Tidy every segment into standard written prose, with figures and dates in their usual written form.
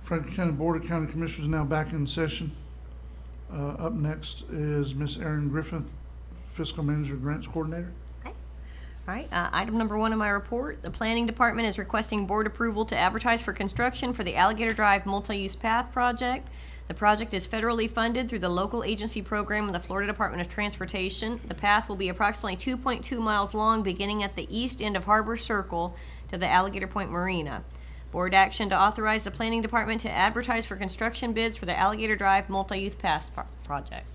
Franklin County Board of County Commissioners now back in session. Up next is Ms. Erin Griffith, Fiscal Manager, Grants Coordinator. Okay. All right, item number 1 in my report, the Planning Department is requesting board approval to advertise for construction for the Alligator Drive Multi-Use Path Project. The project is federally funded through the local agency program of the Florida Department of Transportation. The path will be approximately 2.2 miles long, beginning at the east end of Harbor Circle to the Alligator Point Marina. Board action to authorize the Planning Department to advertise for construction bids for the Alligator Drive Multi-Use Path Project.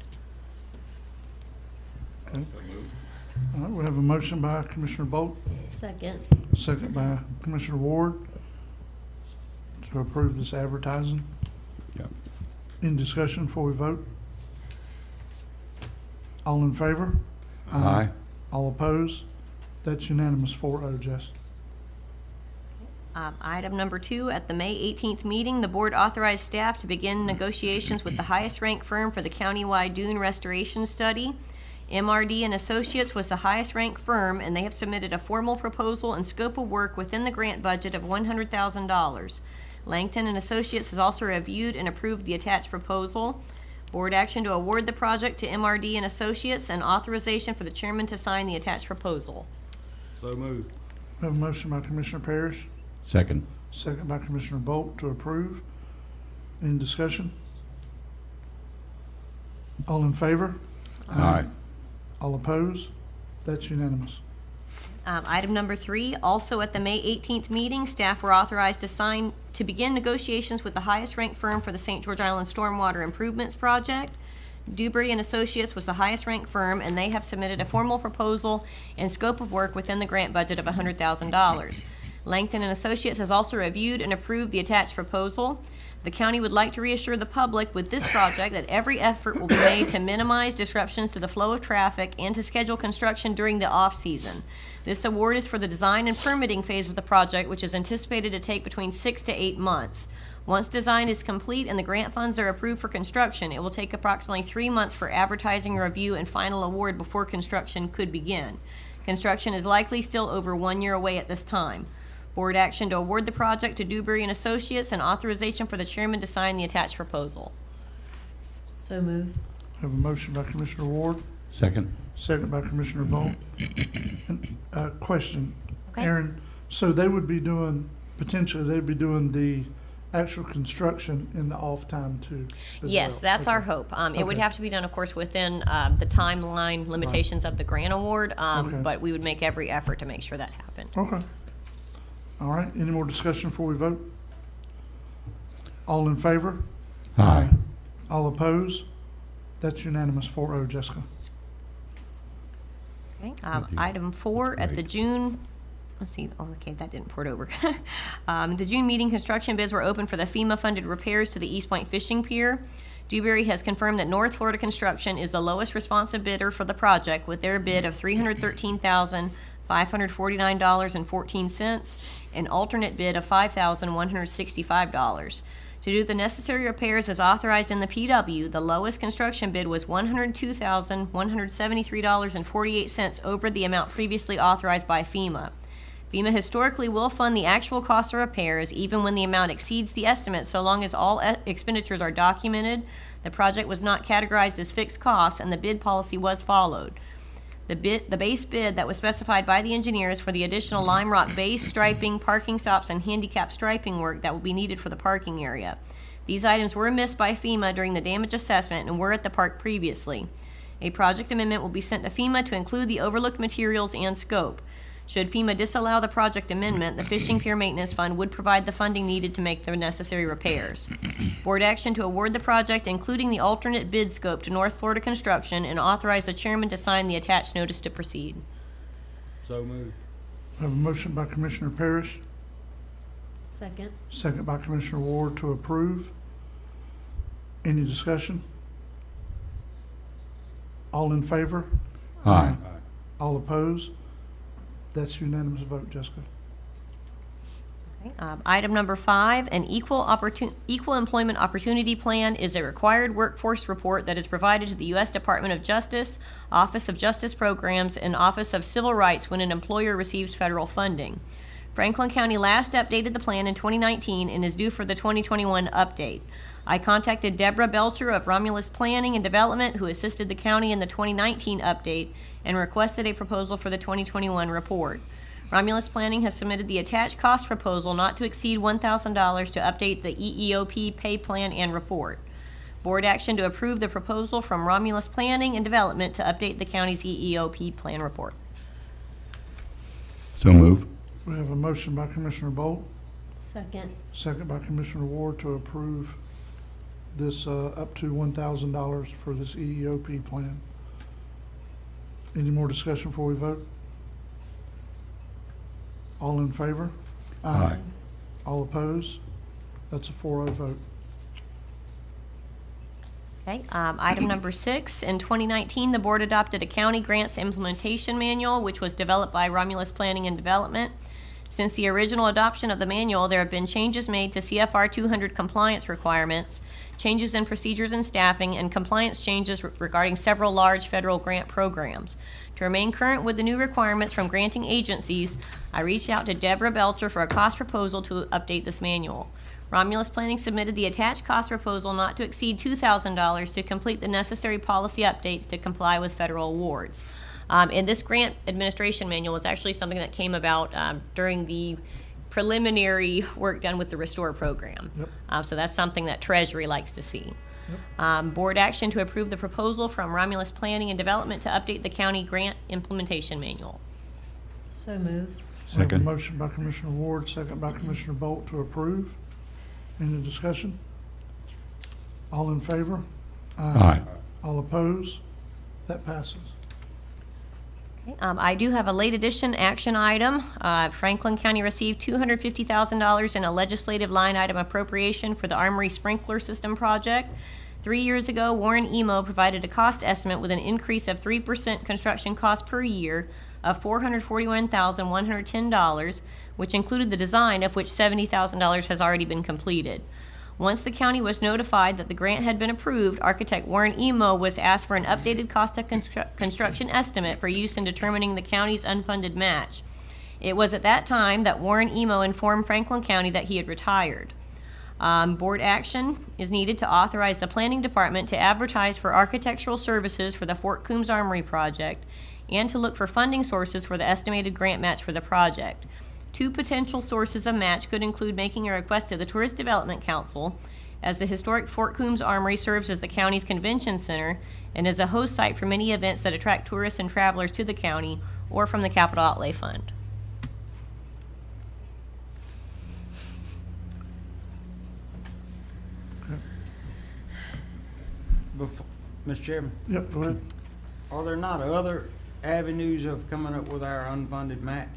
Okay. All right, we have a motion by Commissioner Bolt, Second. second by Commissioner Ward to approve this advertising. Yep. Any discussion before we vote? All in favor? Aye. All opposed? That's unanimous, 4-0, Jess. Item number 2, at the May 18th meeting, the board authorized staff to begin negotiations with the highest ranked firm for the countywide dune restoration study. MRD and Associates was the highest ranked firm, and they have submitted a formal proposal and scope of work within the grant budget of $100,000. Langton and Associates has also reviewed and approved the attached proposal. Board action to award the project to MRD and Associates and authorization for the chairman to sign the attached proposal. So moved. We have a motion by Commissioner Parrish, Second. second by Commissioner Bolt to approve. Any discussion? All in favor? Aye. All opposed? That's unanimous. Item number 3, also at the May 18th meeting, staff were authorized to begin negotiations with the highest ranked firm for the St. George Island Stormwater Improvements Project. Dewberry and Associates was the highest ranked firm, and they have submitted a formal proposal and scope of work within the grant budget of $100,000. Langton and Associates has also reviewed and approved the attached proposal. The county would like to reassure the public with this project that every effort will be made to minimize disruptions to the flow of traffic and to schedule construction during the off-season. This award is for the design and permitting phase of the project, which is anticipated to take between 6 to 8 months. Once design is complete and the grant funds are approved for construction, it will take approximately 3 months for advertising, review, and final award before construction could begin. Construction is likely still over 1 year away at this time. Board action to award the project to Dewberry and Associates and authorization for the chairman to sign the attached proposal. So move. Have a motion by Commissioner Ward, Second. second by Commissioner Bolt. Question, Okay. Aaron, so they would be doing, potentially they'd be doing the actual construction in the off time too? as Yes, well? that's our Okay. hope. It would Okay. have to be done, of course, within the timeline limitations of the grant award, Okay. but we would make every effort to make sure that happened. Okay. All right, any more discussion before we vote? All in favor? Aye. All opposed? That's unanimous, 4-0, Jessica. Okay, Thank you. item 4, at the Great. June, let's see, oh, okay, that didn't port over. The June meeting, construction bids were open for the FEMA-funded repairs to the East Point Fishing Pier. Dewberry has confirmed that North Florida Construction is the lowest responsive bidder for the project, with their bid of $313,549.14, an alternate bid of $5,165. To do the necessary repairs as authorized in the PW, the lowest construction bid was $102,173.48 over the amount previously authorized by FEMA. FEMA historically will fund the actual cost of repairs even when the amount exceeds the estimate, so long as all expenditures are documented, the project was not categorized as fixed costs, and the bid policy was followed. The base bid that was specified by the engineers for the additional lime rock base striping, parking stops, and handicap striping work that will be needed for the parking area. These items were missed by FEMA during the damage assessment and were at the park previously. A project amendment will be sent to FEMA to include the overlooked materials and scope. Should FEMA disallow the project amendment, the Fishing Pier Maintenance Fund would provide the funding needed to make the necessary repairs. Board action to award the project, including the alternate bid scope, to North Florida Construction and authorize the chairman to sign the attached notice to proceed. So moved. I have a motion by Commissioner Parrish, Second. second by Commissioner Ward to approve. Any discussion? All in favor? Aye. All opposed? That's unanimous vote, Jessica. Okay, item number 5, an equal employment opportunity plan is a required workforce report that is provided to the U.S. Department of Justice, Office of Justice Programs, and Office of Civil Rights when an employer receives federal funding. Franklin County last updated the plan in 2019 and is due for the 2021 update. I contacted Deborah Belcher of Romulus Planning and Development, who assisted the county in the 2019 update, and requested a proposal for the 2021 report. Romulus Planning has submitted the attached cost proposal not to exceed $1,000 to update the EEOP pay plan and report. Board action to approve the proposal from Romulus Planning and Development to update the county's EEOP plan report. So move. We have a motion by Commissioner Bolt, Second. second by Commissioner Ward to approve this up to $1,000 for this EEOP plan. Any more discussion before we vote? All in favor? Aye. All opposed? That's a 4-0 vote. Okay, item number 6, in 2019, the board adopted a county grants implementation manual, which was developed by Romulus Planning and Development. Since the original adoption of the manual, there have been changes made to CFR 200 compliance requirements, changes in procedures and staffing, and compliance changes regarding several large federal grant programs. To remain current with the new requirements from granting agencies, I reached out to Deborah Belcher for a cost proposal to update this manual. Romulus Planning submitted the attached cost proposal not to exceed $2,000 to complete the necessary policy updates to comply with federal awards. And this grant administration manual was actually something that came about during the preliminary work done with the Restore program. Yep. So that's something that Treasury likes to see. Board action to approve the proposal from Romulus Planning and Development to update the county grant implementation manual. So moved. We have a Second. motion by Commissioner Ward, second by Commissioner Bolt to approve. Any discussion? All in favor? Aye. All opposed? That passes. Okay, I do have a late addition action item. Franklin County received $250,000 in a legislative line item appropriation for the Armory Sprinkler System project. 3 years ago, Warren Emo provided a cost estimate with an increase of 3% construction cost per year of $441,110, which included the design, of which $70,000 has already been completed. Once the county was notified that the grant had been approved, architect Warren Emo was asked for an updated cost of construction estimate for use in determining the county's unfunded match. It was at that time that Warren Emo informed Franklin County that he had retired. Board action is needed to authorize the planning department to advertise for architectural services for the Fort Coombs Armory project and to look for funding sources for the estimated grant match for the project. 2 potential sources of match could include making a request to the Tourist Development Council, as the historic Fort Coombs Armory serves as the county's convention center and is a host site for many events that attract tourists and travelers to the county, or from the Capital Outlay Fund. Mr. Chairman, Yep, go ahead. are there not other avenues of coming up with our unfunded match?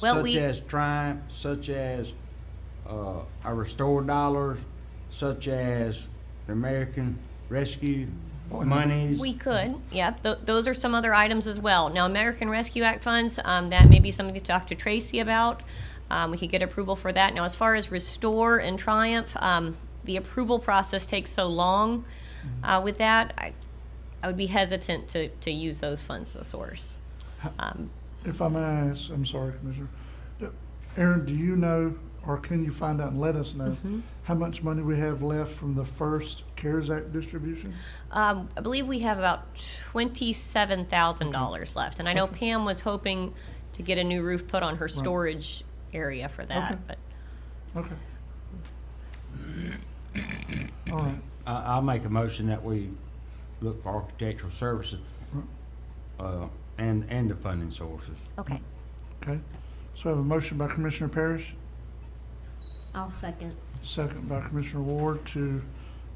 Well, Such as Triumph, such as our Restore dollars, such as the American Rescue monies? We could, yeah. Those are some other items as well. Now, American Rescue Act funds, that may be something to talk to Tracy about. We could get approval for that. Now, as far as Restore and Triumph, the approval process takes so long. With that, I would be hesitant to use those funds as a source. If I may ask, I'm sorry, Commissioner. Aaron, do you know, or can you find out and let us know, how much money we have left from the first CARES Act distribution? I believe we have about $27,000 left, and I know Pam was hoping to get a new roof put on her storage area for that, Okay. but Okay. All right. I'll make a motion that we look for architectural services and the funding sources. okay. Okay. So I have a motion by Commissioner Parrish, I'll second. second by Commissioner Ward to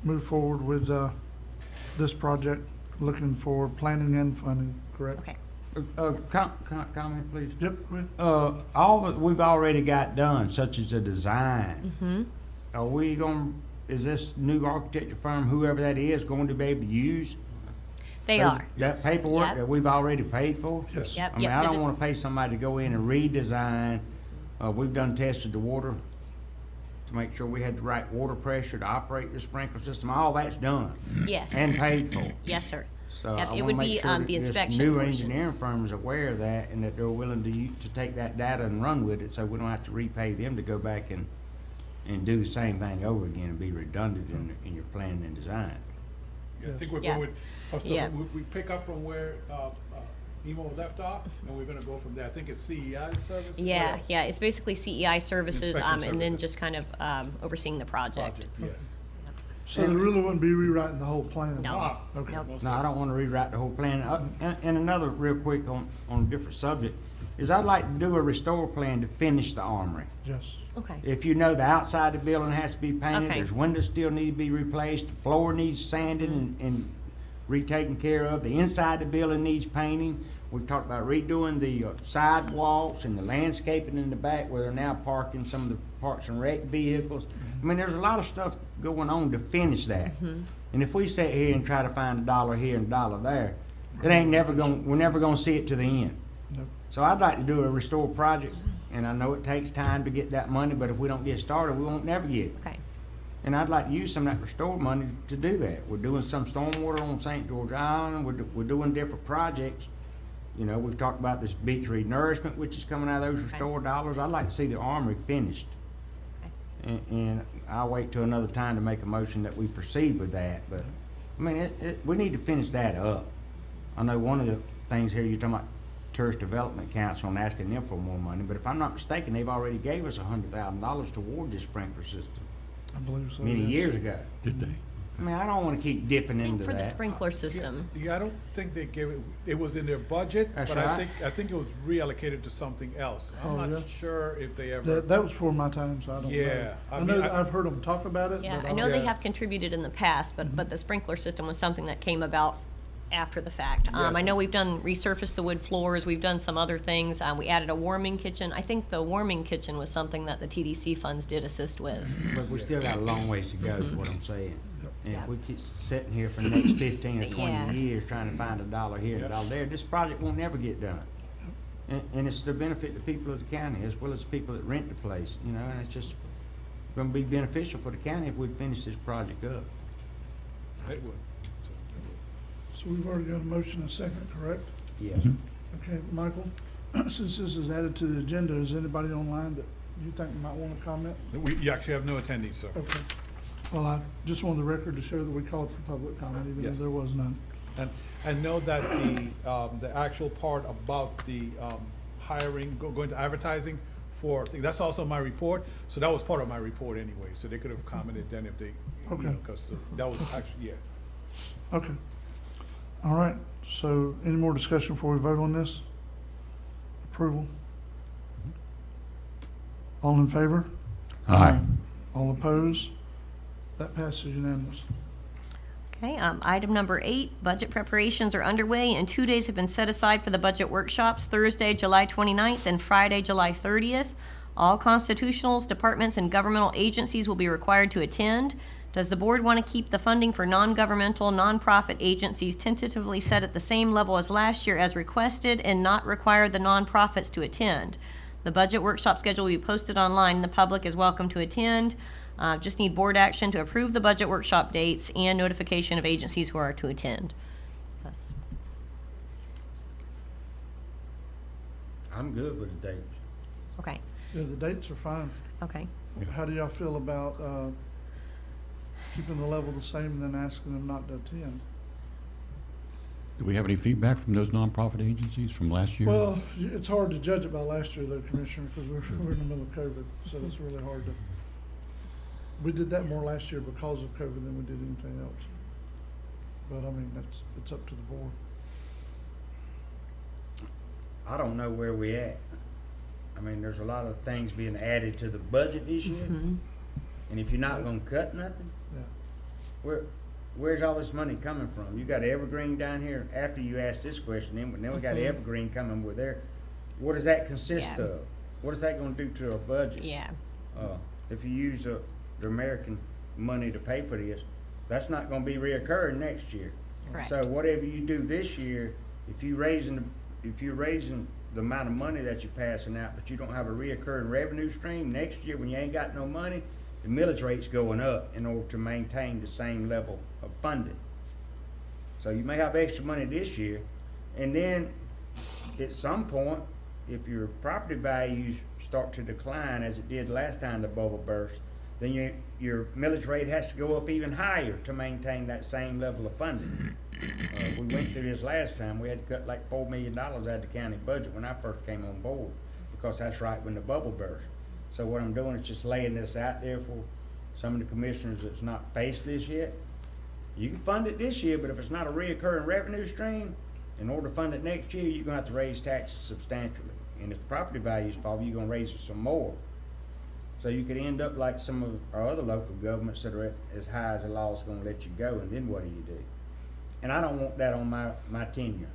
move forward with this project, looking for planning and funding, correct? Okay. Comment, please. Yep, go ahead. All that we've already got done, such as the design, are we going, is this new architecture firm, whoever that is, going to be able to use They those- are. that paperwork Yep. that we've already paid for? Yes. Yep, I mean, yep. I the don't de- want to pay somebody to go in and redesign. We've done tested the water to make sure we had the right water pressure to operate the sprinkler system. All that's done Yes. and paid for. Yes, sir. So Yep, I it wanna would make be, sure that the this inspection new portion. engineering firm is aware of that and that they're willing to take that data and run with it, so we don't have to repay them to go back and do the same thing over again and be redundant in your planning and design. Yeah, I think we're Yeah. going with, first Yeah. of all, we pick up from where, Emo left off, and we're gonna go from there. I think it's CEI service? Yeah, yeah, it's basically CEI services, Inspection and then services. just kind of, overseeing the project. Project, yes. So they really wouldn't be rewriting the whole plan? No. Ah, Okay. Nope. No, I don't want to rewrite the whole plan. And another real quick on a different subject, is I'd like to do a restore plan to finish the armory. Yes. Okay, If you know the outside of the building has to be painted, Okay. there's windows still need to be replaced, the floor needs sanding and retaken care of, the inside of the building needs painting. We've talked about redoing the sidewalks and the landscaping in the back where they're now parking some of the Parks and Rec vehicles. I mean, there's a lot of stuff going on to finish that. And if we sit here and try to find a dollar here and a dollar there, we're never gonna see it to the end. Nope. So I'd like to do a restore project, and I know it takes time to get that money, but if we don't get started, we won't never get it. okay, And I'd like to use some of that restore money to do that. We're doing some stormwater on St. George Island, we're doing different projects. You know, we've talked about this beach renourishment, which is coming out of those restore dollars. I'd like to see the armory finished. And I'll wait till another time to make a motion that we proceed with that, but, I mean, we need to finish that up. I know one of the things here, you're talking about Tourist Development Council and asking them for more money, but if I'm not mistaken, they've already gave us $100,000 toward this sprinkler system I believe so. many yes. years ago. Did they? I mean, I don't wanna keep dipping I think into for the that. sprinkler system. Yeah, I don't think they gave it, it was in their budget, That's but right. I think it was reallocated to something else. Oh, I'm yeah? not sure if they ever, That was for my time, so I don't know. Yeah, I I know, mean, I've heard them talk about it, Yeah, but I don't- know they Yeah. have contributed in the past, but the sprinkler system was something that came about after the fact. I Yes. know we've done, resurfaced the wood floors, we've done some other things, we added a warming kitchen. I think the warming kitchen was something that the TDC funds did assist with. But we still got a long ways to go, is what I'm saying. And if Yep. we keep sitting here for the next 15 or Yeah. 20 years trying to find a dollar here and a dollar there, this project won't never get done. And it's to benefit the people of the county as well as the people that rent the place, you know, and it's just gonna be beneficial for the county if we finish this project up. it would. So we've already got a motion and a second, correct? Yes. Okay, Michael, since this is added to the agenda, is anybody online that you think might want to comment? You actually have no attendees, sir. Okay. Well, I just wanted the record to show that we called for public comment, even Yes. though there was none. And know that the actual part about the hiring, going to advertising for, that's also my report. So that was part of my report anyway, so they could have commented then if they, you know, Okay. because that was actually, yeah. Okay. All right, so any more discussion before we vote on this? Approval? All in favor? Aye. All opposed? That passes unanimous. Okay, item number 8, budget preparations are underway, and 2 days have been set aside for the budget workshops, Thursday, July 29th, and Friday, July 30th. All constitutionals, departments, and governmental agencies will be required to attend. Does the board want to keep the funding for non-governmental, nonprofit agencies tentatively set at the same level as last year as requested and not require the nonprofits to attend? The budget workshop schedule will be posted online. The public is welcome to attend. Just need board action to approve the budget workshop dates and notification of agencies who are to attend. That's- I'm good with the dates. Okay, Yeah, the dates are fine. okay. How do y'all feel about keeping the level the same and then asking them not to attend? Do we have any feedback from those nonprofit agencies from last year? Well, it's hard to judge it by last year though, Commissioner, because we're in the middle of COVID, so it's really hard to. We did that more last year because of COVID than we did anything else. But I mean, it's up to the board. I don't know where we at. I mean, there's a lot of things being added to the budget this year. Mhm. And if you're not gonna cut nothing, Yeah. where's all this money coming from? You got Evergreen down here, after you asked this question, then we got Mhm. Evergreen coming with their, what does that consist Yeah. of? What is that gonna do to our budget? Yeah, If you use the American money to pay for this, that's not gonna be reoccurring next year. correct. So whatever you do this year, if you're raising the amount of money that you're passing out, but you don't have a reoccurring revenue stream, next year when you ain't got no money, the millage rate's going up in order to maintain the same level of funding. So you may have extra money this year, and then at some point, if your property values start to decline as it did last time the bubble burst, then your millage rate has to go up even higher to maintain that same level of funding. We went through this last time, we had to cut like $4 million out of the county budget when I first came on board, because that's right when the bubble burst. So what I'm doing is just laying this out there for some of the commissioners that's not faced this yet. You can fund it this year, but if it's not a reoccurring revenue stream, in order to fund it next year, you're gonna have to raise taxes substantially. And if the property values fall, you're gonna raise it some more. So you could end up like some of our other local governments that are at as high as the law's gonna let you go, and then what do you do? And I don't want that on my tenure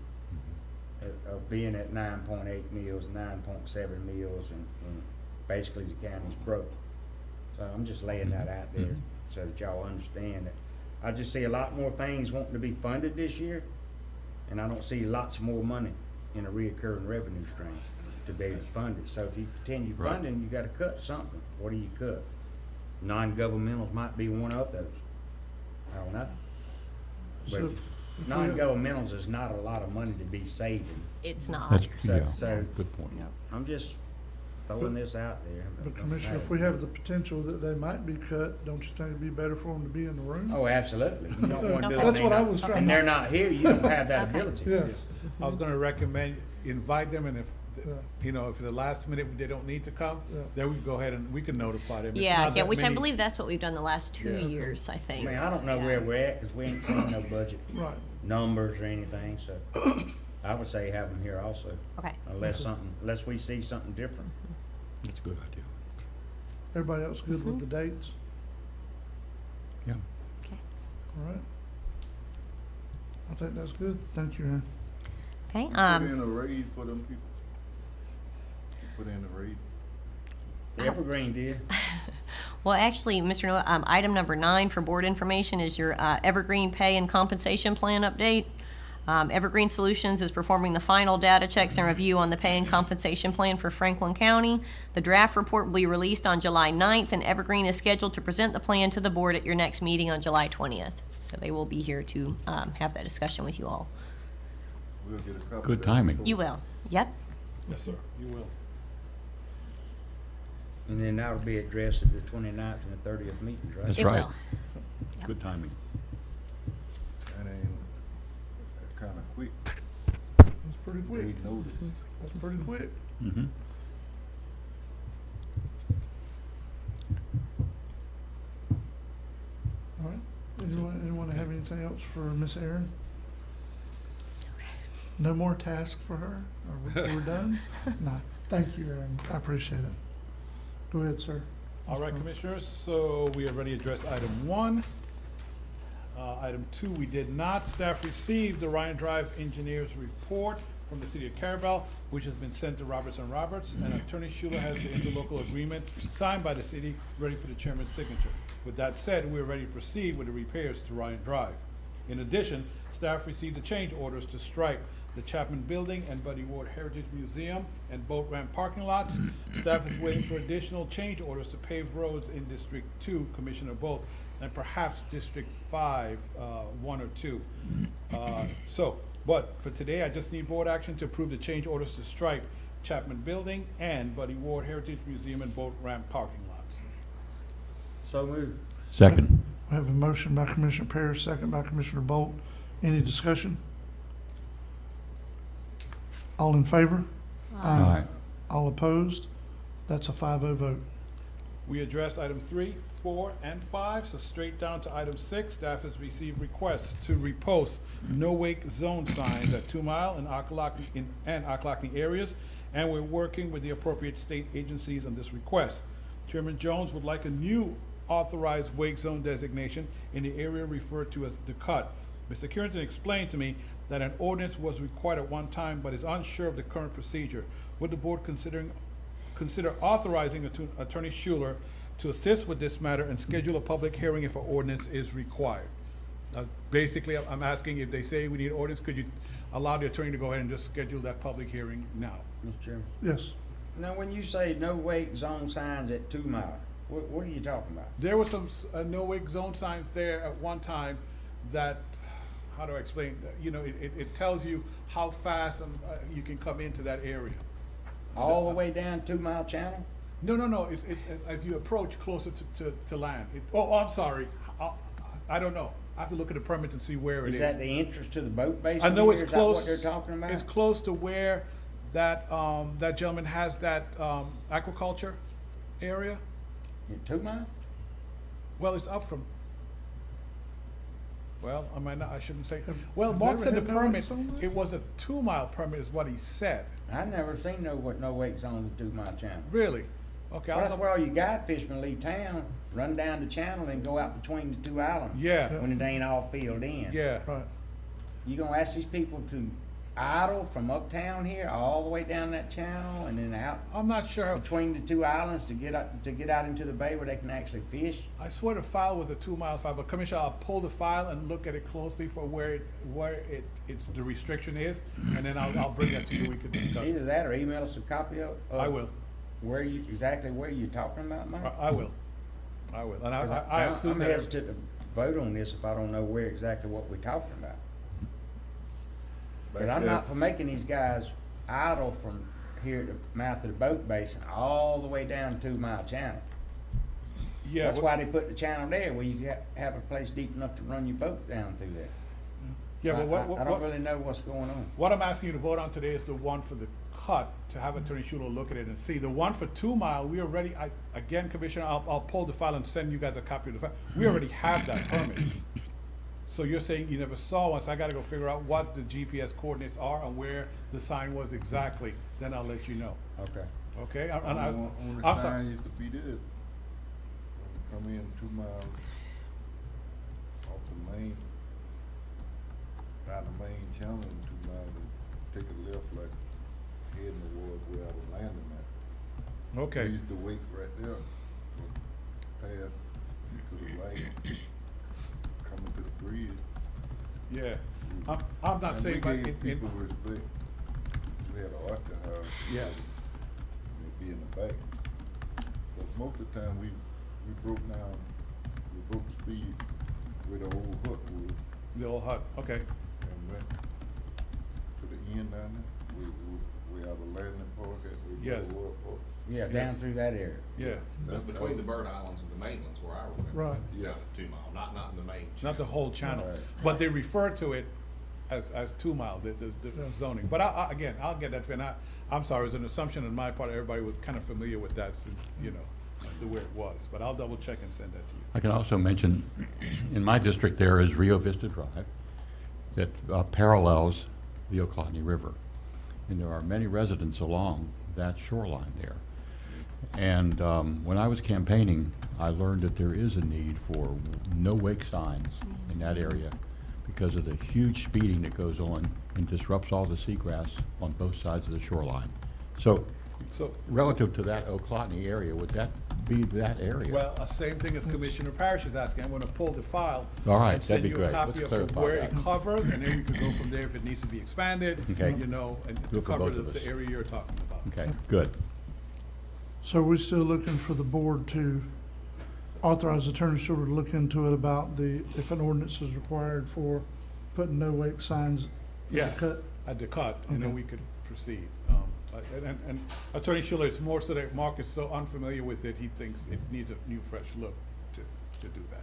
of being at 9.8 mills, 9.7 mills, and basically the county's broke. So I'm just laying that out there so that y'all understand that. I just see a lot more things wanting to be funded this year, and I don't see lots more money in a reoccurring revenue stream to be able to fund it. So if you continue Right. funding, you gotta cut something. What do you cut? Non-governmentals might be one of those. I don't know. So But if we- non-governmentals is not a lot of money to be saving. It's not. That's, So- yeah, so- good point. I'm just throwing this out there. But Commissioner, if we have the potential that they might be cut, don't you think it'd be better for them to be in the room? Oh, absolutely. You don't wanna do it. That's and what I they're was not- trying And to- they're not here, you don't have that ability. Yes. I was gonna recommend, invite them, and if, Yeah. you know, if at the last minute they don't need to come, Yeah. then we can go ahead and we can notify them. It's Yeah, not yeah, that which I many. believe that's what we've done the last 2 Yeah. years, I I think. mean, I don't know Yeah. where we're at, cause we ain't seen no budget Right. numbers or anything, so I would say have them here also, Okay. unless we see something different. That's a good idea. Everybody else good with the dates? Yeah. Okay. All right. I think that's good. Thank you, Aaron. Okay, Put in a raid for them people. Put in a raid. Evergreen did. well, actually, Mr. Noah, item number 9 for board information is your Evergreen Pay and Compensation Plan update. Evergreen Solutions is performing the final data checks and review on the pay and compensation plan for Franklin County. The draft report will be released on July 9th, and Evergreen is scheduled to present the plan to the board at your next meeting on July 20th. So they will be here to have that discussion with you all. We'll get a copy. Good of that timing. before- You will. Yep. Yes, sir, you will. And then that'll be addressed at the 29th and the 30th meetings, right? That's It right. will. Yep. Good timing. That ain't, that kinda quick. That's pretty quick. Raid notice. That's pretty quick. Mm-hmm. All right. Anyone have anything else for Miss Aaron? No more tasks for her? We're done? No. Thank you, Aaron. I appreciate it. Go ahead, sir. All right, Commissioners, so we already addressed item 1. Item 2, we did not. Staff received the Ryan Drive Engineers Report from the City of Carabel, which has been sent to Roberts and Roberts, and Attorney Schuler has the interlocal agreement signed by the city, ready for the chairman's signature. With that said, we're ready to proceed with the repairs to Ryan Drive. In addition, staff received the change orders to stripe the Chapman Building and Buddy Ward Heritage Museum and boat ramp parking lots. Staff is waiting for additional change orders to pave roads in District 2, Commissioner Bolt, and perhaps District 5, 1 or 2. But for today, I just need board action to approve the change orders to stripe Chapman Building and Buddy Ward Heritage Museum and boat ramp parking lots. So moved. Second. We have a motion by Commissioner Parrish, second by Commissioner Bolt. Any discussion? All in favor? Aye. All opposed? That's a 5-0 vote. We addressed item 3, 4, and 5, so straight down to item 6. Staff has received requests to repost no-wake zone signs at 2 Mile and Ocklackney areas, and we're working with the appropriate state agencies on this request. Chairman Jones would like a new authorized wake zone designation in the area referred to as the Cut. Mr. Carrington explained to me that an ordinance was required at one time, but is unsure of the current procedure. Would the board consider authorizing Attorney Schuler to assist with this matter and schedule a public hearing if an ordinance is required? Basically, I'm asking if they say we need ordinance, could you allow the attorney to go ahead and just schedule that public hearing now? Mr. Chairman. Yes. Now, when you say no wake zone signs at 2 Mile, what are you talking about? There were some no-wake zone signs there at one time that, how do I explain, you know, it tells you how fast you can come into that area. All the way down 2 Mile Channel? No, it's as you approach closer to land. I'm sorry, I don't know. I have to look at the permit and see where it is. Is that the entrance to the boat basin? I know it's here? Is that close. what they're talking about? It's close to where that, that gentleman has that, aquaculture area. In 2 Mile? Well, it's up from, well, I shouldn't say, Have well, you Mark ever said the had no permit, wakes on that? it was a 2 mile permit is what he said. I never seen no wakes on the 2 Mile Channel. Really? Okay, Well, I'll that's where all you guide fishermen leave town, run down the channel and go out between the 2 islands. Yeah. When it ain't all filled in. Yeah, Right. You gonna ask these people to idle from uptown here all the way down that channel and then out I'm not sure. between the 2 islands to get out into the bay where they can actually fish? I swear the file was a 2 mile file, but Commissioner, I'll pull the file and look at it closely for where it's, the restriction is, and then I'll bring that to you, we could discuss Either it. that or email us a copy of. I will, Exactly where you're talking about, Mike? I will, and I assume I'm that. hesitant to vote on this if I don't know where exactly what we're talking about. But I'm not for making these guys idle from here to the mouth of the boat basin all the way down 2 Mile Channel. Yeah, That's what- why they put the channel there, where you have a place deep enough to run your boat down through there. Yeah, So but I don't really know what's going on. what I'm asking you to vote on today is the one for the cut, to have Attorney Schuler look at it and see. The one for 2 Mile, we already, again, Commissioner, I'll pull the file and send you guys a copy of the file. We already have that permit. So you're saying you never saw one, so I gotta go figure out what the GPS coordinates are and where the sign was exactly, then I'll let you know, Okay. okay? On the I'm sorry. sign used to be this, when you come in 2 miles off the main, down the main channel in 2 miles, and take a left like heading towards where I was landing at. We Okay, used to wait right there, for pass to the right, coming to the bridge. yeah. I'm not And saying, we but gave people respect. We had an auction house. yes, They'd be in the back. But most of the time, we broke the speed where the old hook was the old hut, okay. and went to the end down there. We have a landing park at the Yes. Water Park. Yeah, down through that area. Yeah, That's Between the Bird Islands and the mainlands where I remember. Right. Yeah. 2 Mile, not in the main. not the whole channel, Right. but they refer to it as 2 Mile, the zoning. But again, I'll get that, and I'm sorry, it's an assumption on my part, everybody was kind of familiar with that, since, you know, that's the way it was. But I'll double check and send that to you. I can also mention, in my district, there is Rio Vista Drive that parallels the Ochlockonee River. And there are many residents along that shoreline there. And when I was campaigning, I learned that there is a need for no-wake signs in that area because of the huge speeding that goes on and disrupts all the seagrass on both sides of the shoreline. So So, relative to that Ochlockonee area, would that be that area? well, same thing as Commissioner Parrish is asking, I'm gonna pull the file. All right, and that'd be send you a great. copy Let's of clarify where it that. covers, and then we could go from there if it needs to be expanded, Okay. you know, and Do to it for cover both of the us. area you're talking about. Okay, good. So we're still looking for the board to authorize Attorney Schuler to look into it about if an ordinance is required for putting no wake signs in the Yes. cut. At the cut, and then Okay. we could proceed. And Attorney Schuler, it's more so that Mark is so unfamiliar with it, he thinks it needs a new, fresh look to do that.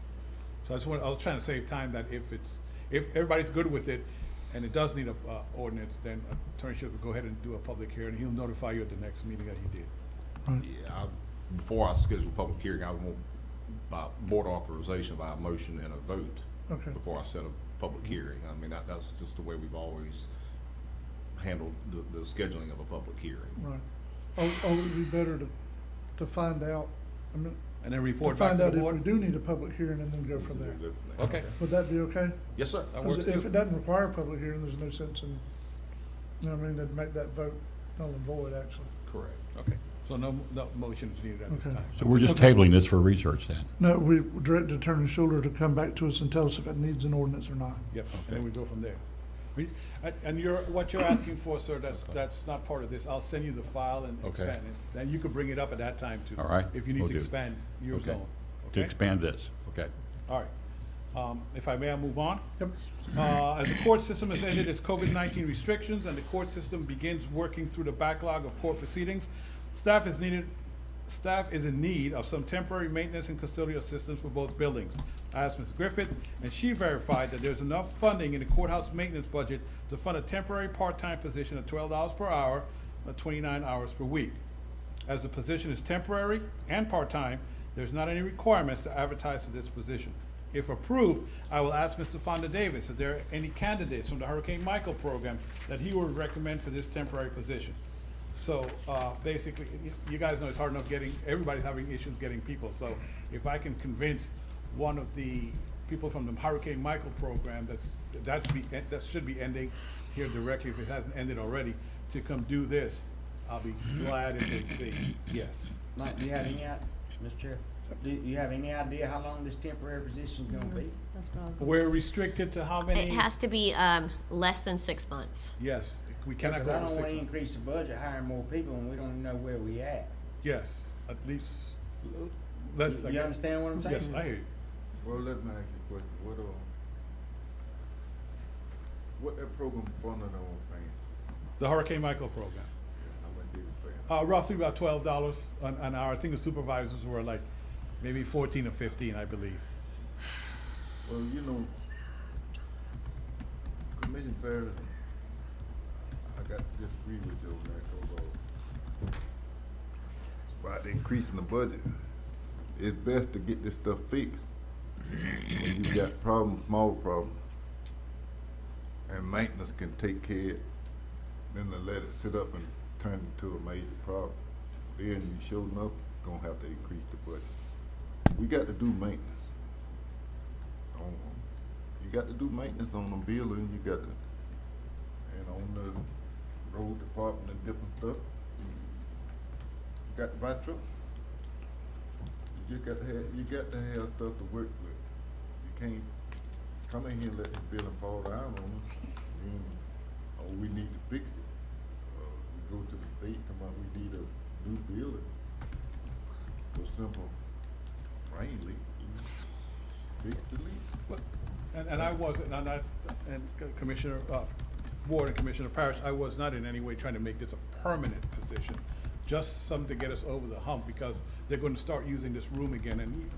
So I was trying to save time that if everybody's good with it, and it does need a ordinance, then Attorney Schuler will go ahead and do a public hearing, he'll notify you at the next meeting that he did. Yeah, before I schedule a public hearing, I want by board authorization by a motion and a vote. Okay. Before I set a public hearing. I mean, that's just the way we've always handled the scheduling of a public hearing. Right. Or would it be better to find out, I mean, And then to report back find to the out if we board? do need a public hearing and then go from there? Okay, Would that be okay? Yes, sir. that 'Cause works if too. it doesn't require a public hearing, there's no sense in, you know what I mean, that'd make that vote null and void, actually. Correct. Okay, so no motion is needed at this Okay. time. So we're just Okay. tabling this for research then? No, we direct Attorney Schuler to come back to us and tell us if it needs an ordinance or not. Yep, and then we go from there. And what you're asking for, sir, that's not part of this. I'll send you the file and Okay. expand it. Then you could bring it up at that time too. All right, If you need will to do. expand your Okay. zone. To Okay? expand this, okay. All right. If I may, I'll move on. Yep. As the court system has ended its COVID-19 restrictions and the court system begins working through the backlog of court proceedings, staff is in need of some temporary maintenance and custodial assistance for both buildings. I asked Ms. Griffith, and she verified that there's enough funding in the courthouse maintenance budget to fund a temporary part-time position at $12 per hour, 29 hours per week. As the position is temporary and part-time, there's not any requirements to advertise for this position. If approved, I will ask Mr. Fonda Davis if there are any candidates from the Hurricane Michael program that he would recommend for this temporary position. So basically, you guys know it's hard enough everybody's having issues getting people. So if I can convince one of the people from the Hurricane Michael program that should be ending here directly if it hasn't ended already, to come do this, I'll be glad if they say yes. Mike, do you have any Mr. Chair, do you have any idea how long this temporary position is gonna be? That's what I was. We're restricted to how many? It has to be less than 6 months. Yes, we cannot Because go I over don't 6 wanna months. increase the budget, hiring more people, and we don't even know where we at. Yes, at least, let's. You understand what I'm saying? Yes, I hear you. Well, let me ask you a question. What that program funded on paying? The Hurricane Michael program. How much did it pay? Roughly about $12 an hour. I think the supervisors were like maybe 14 or 15, I believe. Well, you know, Commissioner Parrish, I got to disagree with you on that, cause, about the increase in the budget. It's best to get this stuff fixed. When you got problems, small problems, and maintenance can take care of it, then to let it sit up and turn into a major problem. Then you sure enough gonna have to increase the budget. We got to do maintenance. You got to do maintenance on the building, you got to, and on the road department and different stuff. You got to buy trucks. You got to have stuff to work with. You can't come in here and let the building fall down on us. And, oh, we need to fix it. We go to the state, come out, we need a new building. For simple rain leak, fix the leak. But- And I wasn't, and Commissioner Ward and Commissioner Parrish, I was not in any way trying to make this a permanent position, just something to get us over the hump, because they're going to start using this room again, and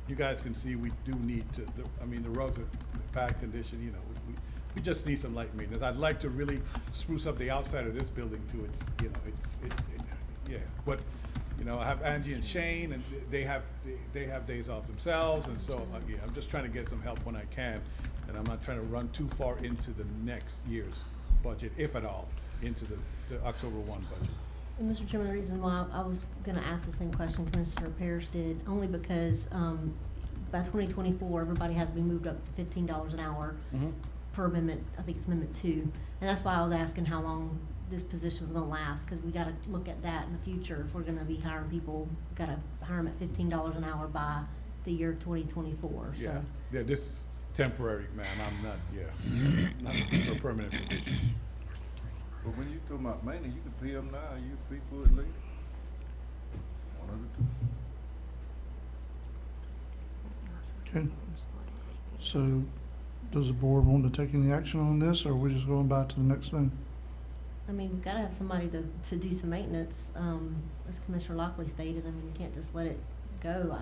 you guys can see we do need to, I mean, the roads are in bad condition, you know, we just need some light maintenance. I'd like to really spruce up the outside of this building too. It's, you know, yeah, but, you know, I have Angie and Shane, and they have days off themselves, and so, yeah, I'm just trying to get some help when I can, and I'm not trying to run too far into the next year's budget, if at all, into the October 1 budget. And Mr. Chairman, the reason why I was gonna ask the same question Commissioner Parrish did, only because, by 2024, everybody has to be moved up to $15 an hour per amendment, I think it's Amendment 2. And that's why I was asking how long this position was gonna last, because we gotta look at that in the future. If we're gonna be hiring people, gotta hire them at $15 an hour by the year 2024, so. Yeah, this is temporary, ma'am, I'm not, not looking for a permanent position. But when you talking about maintenance, you can pay them now, you pay for it later. One of the two. Okay. So, does the board want to take any action on this, or are we just going back to the next thing? I mean, we've gotta have somebody to do some maintenance, as Commissioner Lockley stated. I mean, you can't just let it go.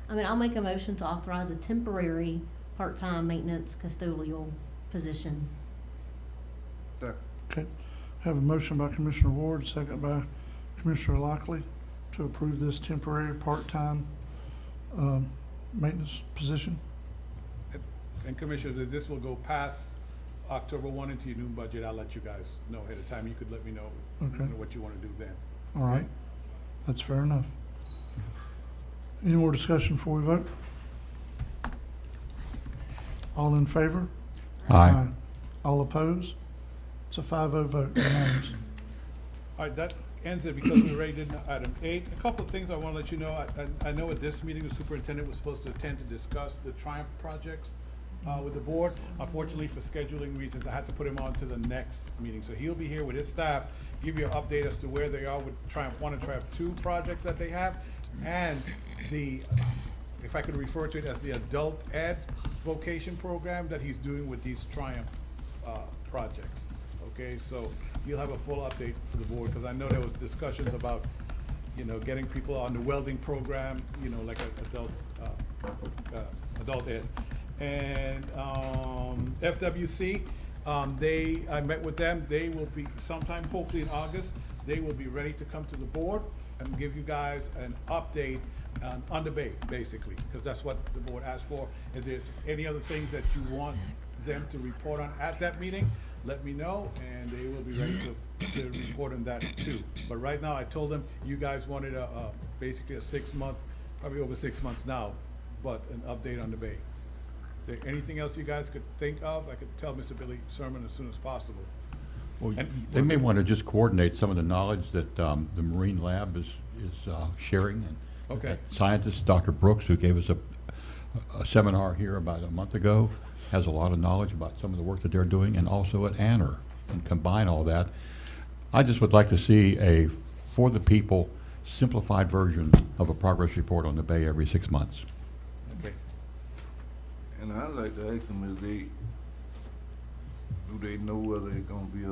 I mean, I'll make a motion to authorize a temporary part-time maintenance custodial position. Second. Okay. Have a motion by Commissioner Ward, second by Commissioner Lockley to approve this temporary part-time maintenance position. And Commissioner, this will go past October 1 into your new budget. I'll let you guys know ahead of time. You could let me know, Okay. what you want to do then. All right, that's fair enough. Any more discussion before we vote? All in favor? Aye. All opposed? It's a 5-0 vote, unanimous. All right, that ends it because we already did item 8. A couple of things I want to let you know. I know at this meeting, the superintendent was supposed to attend to discuss the Triumph projects with the board. Unfortunately, for scheduling reasons, I had to put him on to the next meeting. So he'll be here with his staff, give you an update as to where they are with Triumph 1 and Triumph 2 projects that they have, and the, if I could refer to it as the adult ed vocation program that he's doing with these Triumph projects. Okay, so you'll have a full update for the board, because I know there was discussions about, you know, getting people on the welding program, you know, like adult ed. And FWC, I met with them, they will be sometime hopefully in August, they will be ready to come to the board and give you guys an update on the Bay, basically, because that's what the board asked for. If there's any other things that you want them to report on at that meeting, let me know, and they will be ready to report on that too. But right now, I told them you guys wanted basically a 6 month, probably over 6 months now, but an update on the Bay. Is there anything else you guys could think of? I could tell Mr. Billy Sermon as soon as possible. Well, And- they may want to just coordinate some of the knowledge that the Marine Lab is sharing. And Okay. that scientist, Dr. Brooks, who gave us a seminar here about a month ago, has a lot of knowledge about some of the work that they're doing, and also at Anner, and combine all that. I just would like to see a, for the people, simplified version of a progress report on the Bay every 6 months. Okay. And I'd like to ask them if do they know whether it's gonna be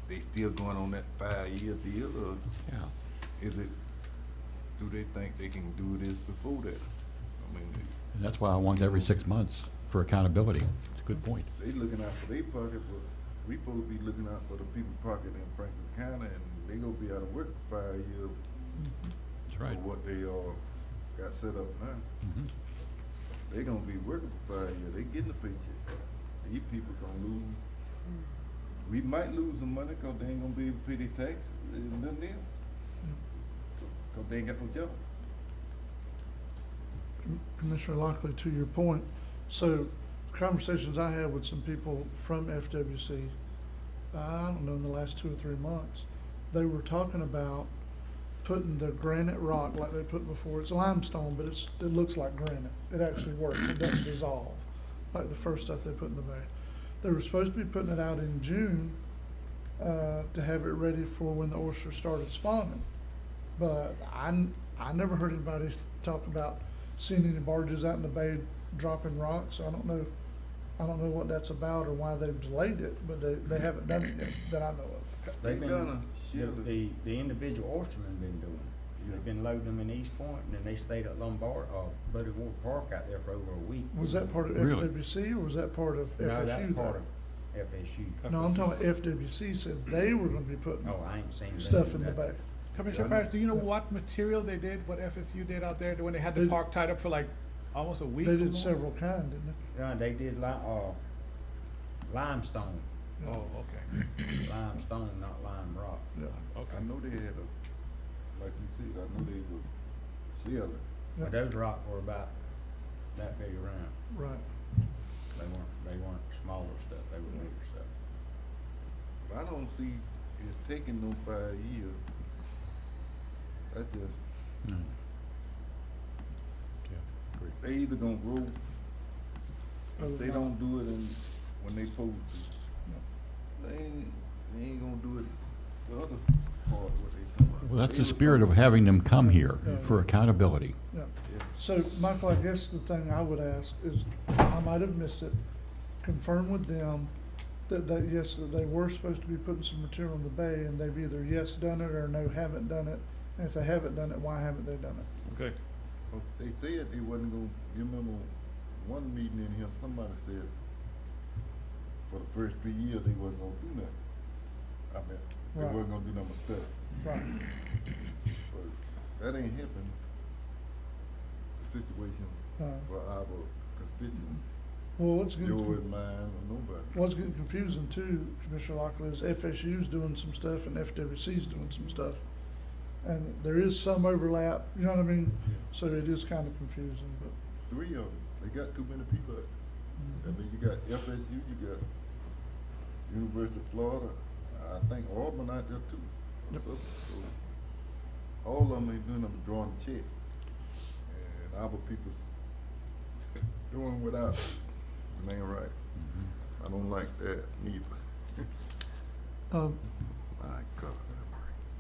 they still going on that 5-year deal, or Yeah. is it, do they think they can do this before that? I mean, And that's why I want every 6 months for accountability. It's a good point. they looking out for their pocket, but we supposed to be looking out for the people's pocket in Franklin County, and they gonna be out of work for 5 years That's right. for what they got set up now. Mhm. They gonna be working for 5 years, they getting a paycheck. These people gonna lose, we might lose some money, cause they ain't gonna be able to pay their taxes, and nothing else. Cause they ain't got no job. Commissioner Lockley, to your point, so conversations I had with some people from FWC, I don't know, in the last 2 or 3 months, they were talking about putting the granite rock like they put before. It's limestone, but it looks like granite. It actually works. It doesn't dissolve like the first stuff they put in the bay. They were supposed to be putting it out in June to have it ready for when the oysters started spawning. But I never heard anybody talk about seeing any barges out in the bay dropping rocks. I don't know what that's about or why they've delayed it, but they haven't done it yet that I know of. They've They been, gonna shield the individual oystermen been doing. They've been loading them in East Point, and then they stayed at Lombard, Buddy Ward Park out there for over a week. Was that part of Really? FWC or was that part of FSU? No, that's part though? of FSU. No, I'm talking FWC said they were gonna be putting Oh, I ain't seen that. stuff in the bay. Commissioner Parrish, do you know what material they did, what FSU did out there when they had the They- park tied up for like almost a week? They or did more? several kind, didn't they? Yeah, they did limestone, Oh, okay. limestone, not lime rock. Yeah. Okay. I know they had like you said, I know they were sealing. But those rocks were about that big around. Right. They weren't smaller stuff, they were bigger stuff. But I don't see it's taking them 5 years. I just, Mm. Yeah, agree. they either gonna grow, Other if they than- don't do it when they supposed to. They ain't gonna do it the other part, what they talking about. Well, that's They the was spirit of gonna- having them come here Yeah. for accountability. Yeah. Yeah. So, Michael, I guess the thing I would ask is, I might have missed it, confirm with them that yes, that they were supposed to be putting some material in the bay, and they've either yes done it or no haven't done it. And if they haven't done it, why haven't they done it? Okay. Well, they said they wasn't gonna, you remember one meeting in here, somebody said for the first 3 years, they wasn't gonna do nothing. I mean, they Right. wasn't gonna do nothing but study. Right. But that ain't helping the situation for our constituents, Well, what's getting, yours, mine, or nobody. what's getting confusing too, Commissioner Lockley, is FSU's doing some stuff and FWC's doing some stuff. And there is some overlap, you know what I mean? So it is kind of confusing, but. 3 of them, they got too many people. I mean, you got FSU, you got University of Florida, I think Auburn out there too. Yep. So, all of them ain't doing them drawing a check. And our people's doing without it. It ain't right. I don't like that neither. Um, My God.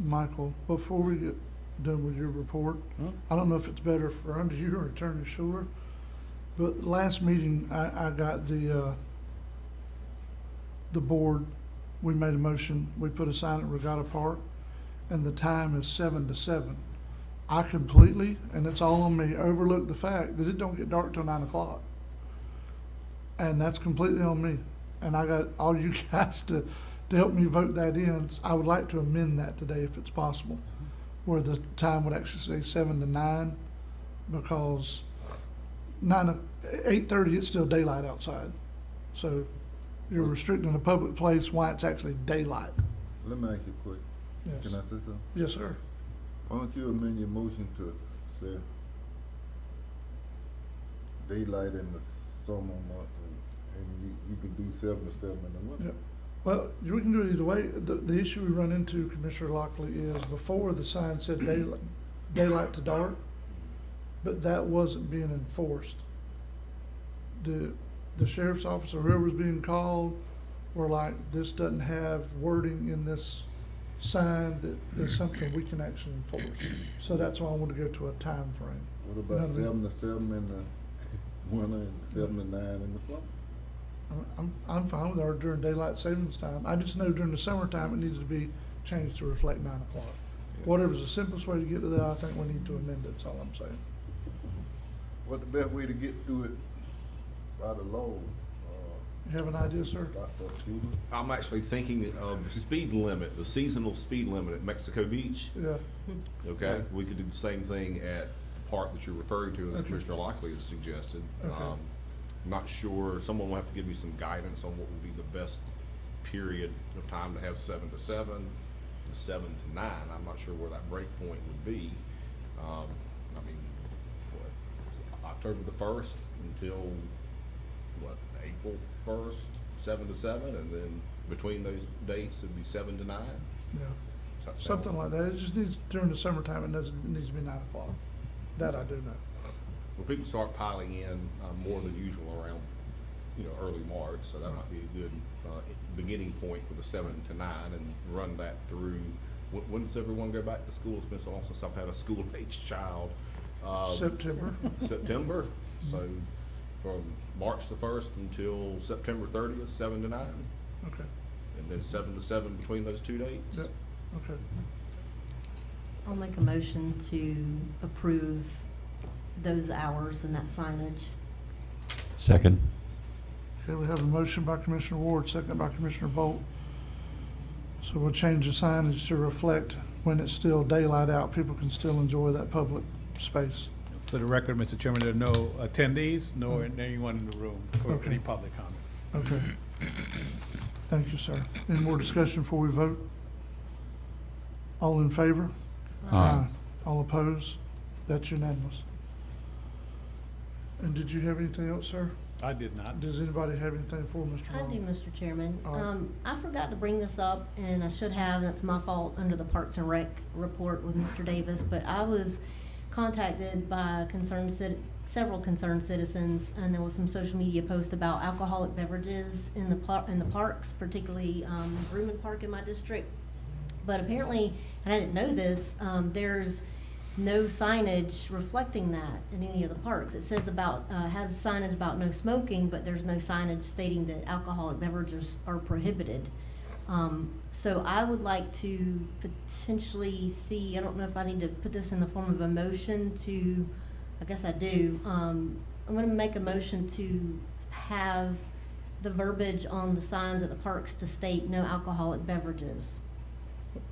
Michael, before we get done with your report. Hmm? I don't know if it's better for under you or Attorney Schuler, but last meeting, I got the board, we made a motion, we put a sign at Regatta Park, and the time is 7 to 7. I completely, and it's all on me, overlooked the fact that it don't get dark till 9 o'clock. And that's completely on me. And I got all you guys to help me vote that in. I would like to amend that today if it's possible, where the time would actually say 7 to 9, because 8:30, it's still daylight outside. So you're restricting a public place while it's actually daylight. Let me ask you a quick, Yes. can I say something? Yes, sir. Why don't you amend your motion to say daylight in the summer months and you can do 7 to 7 in the winter? Yep. Well, we can do it either way. The issue we run into, Commissioner Lockley, is before the sign said daylight to dark, but that wasn't being enforced. The sheriff's office or whoever's being called were like, this doesn't have wording in this sign that is something we can actually enforce. So that's why I want to go to a time frame. What about You know what I 7 to 7 in the winter and 7 to 9 in the summer? I'm fine with our during daylight savings time. I just know during the summertime, it needs to be changed to reflect 9 o'clock. Whatever's the simplest way to get to that, I think we need to amend it, that's all I'm saying. What the best way to get to it by the law? You have an idea, sir? Dr. Schuler? I'm actually thinking of the speed limit, the seasonal speed limit at Mexico Beach. Yeah, Okay, we could do the same thing at the park that you're referring to, as Okay. Commissioner Lockley has suggested. Okay. Not sure, someone will have to give me some guidance on what would be the best period of time to have 7 to 7, and 7 to 9. I'm not sure where that break point would be. I mean, what, October the 1st until, what, April 1st, 7 to 7, and then between those dates, it'd be 7 to 9? yeah. Does that sound- Something like that. It just needs, during the summertime, it needs to be 9 o'clock. That I do know. Well, people start piling in more than usual around, early March, so that might be a good beginning point for the 7 to 9, and run that through. When does everyone go back to school? It's been so long since I've had a school-aged child. September. September, so from March the 1st until September 30th, 7 to 9, Okay, and then 7 to 7 between those 2 dates. yep, okay. I'll make a motion to approve those hours and that signage. Second. Okay, we have a motion by Commissioner Ward, second by Commissioner Bolt. So we'll change the signage to reflect when it's still daylight out, people can still enjoy that public space. For the record, Mr. Chairman, there are no attendees, nor anyone in the room for Okay. any public comment. Okay. Thank you, sir. Any more discussion before we vote? All in favor? Aye. All opposed? That's unanimous. And did you have anything else, sir? I did not. Does anybody have anything for Mr. I Long? do, Mr. Chairman. All right. I forgot to bring this up, and I should have, that's my fault, under the Parks and Rec report with Mr. Davis, but I was contacted by several concerned citizens, and there was some social media post about alcoholic beverages in the parks, particularly, Bruman Park in my district. But apparently, and I didn't know this, there's no signage reflecting that in any of the parks. It says has signage about no smoking, but there's no signage stating that alcoholic beverages are prohibited. So I would like to potentially see, I don't know if I need to put this in the form of a motion to, I guess I do. I'm gonna make a motion to have the verbiage on the signs at the parks to state no alcoholic beverages. Okay,